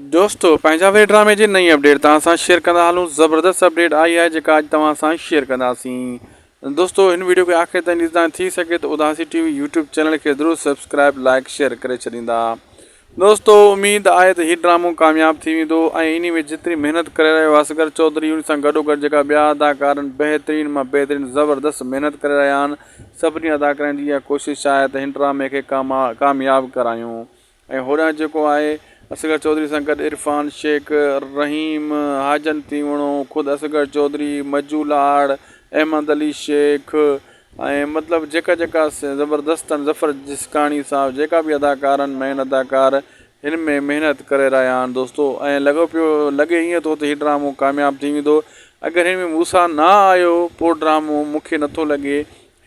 दोस्तों पंहिंजा वे ड्रामे जी नई अपडेट तव्हां सां शेयर कंदा हलूं। ज़बरदस्त अपडेट आई है जेका अॼु तव्हां सां शेयर कंदासीं। दोस्तों हिन वीडियो खे आख़िर ताईं ॾिसंदा थी सघे तो उदासी टीवी यूट्यूब चैनल खे ज़रूरु सब्सक्राइब लाइक शेयर करे छॾींदा। दोस्तों उम्मीद आहे त हीउ ड्रामो कामयाब थी वेंदो ऐं इन में जेतिरी महिनत करे रहियो आहे असगर चौधरी उन सां गॾोगॾु जेका ॿिया अदाकार आहिनि बहितरीन मां बहितरीन ज़बरदस्त महिनत करे रहिया आहिनि। सभिनी अदाकारनि जी इहा कोशिशि आहे त हिन ड्रामे खे कामयाबु करायूं। ऐं होॾां जेको आहे असगर चौधरी सां गॾु इरफान शेख रहीम हाजन तीवणो ख़ुदि असगर चौधरी मजू लाड़ अहमद अली शेख ऐं मतिलबु जेका जेका ज़बरदस्त आहिनि ज़फ़र जिसकानी साहब जेका बि अदाकार आहिनि मेन अदाकार हिन में महिनत करे रहिया आहिनि दोस्तों। ऐं लॻे ईअं थो त हीउ ड्रामो कामयाबु थी वेंदो। अगरि हिन में मूंसां न आयो पोइ ड्रामो मूंखे नथो लॻे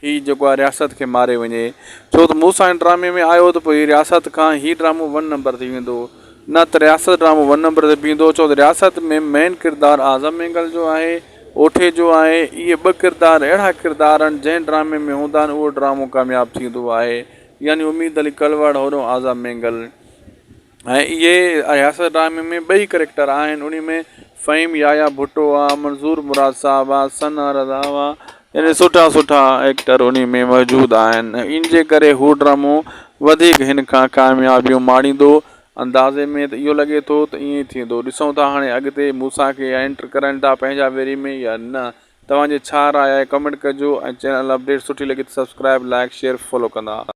हीउ जेको आहे रियासत खे मारे वञे, छो त मूंसां हिन ड्रामे में आयो त पोइ रियासत खां हीउ ड्रामो 1 नंबर थी वेंदो। न त रियासत ड्रामो 1 नंबर ते बीहंदो, छो त रियासत में मेन किरदारु आज़म मेंगल जो आहे, ओठे जो आहे। इहे 2 किरदार अहिड़ा किरदार आहिनि जंहिं ड्रामे में हूंदा आहिनि उहो ड्रामो कामयाबु थींदो आहे। यानी उम्मीद अली कलवड़ होॾो आज़म मेंगल। ऐं इहे रियासत ड्रामे में 2 करेक्टर आहिनि। उन में फ़हीम याया भुट्टो आहे, मंज़ूर मुराद साहब आहे, सना रज़ा आहे, यानी सुठा सुठा एक्टर उन में मौजूदु आहिनि। इन जे करे हू ड्रामो वधीक हिन खां कामयाबियूं माणींदो। अंदाज़े में त इहो लॻे थो त ईअं ई थींदो। ॾिसूं था हाणे अॻिते मूंसां खे एंटर करनि था पंहिंजा वेरी में या न। तव्हांजी छा राय आहे कमेंट कजो ऐं चैनल अपडेट सुठी लॻे त सब्सक्राइब लाइक शेयर फॉलो कंदा।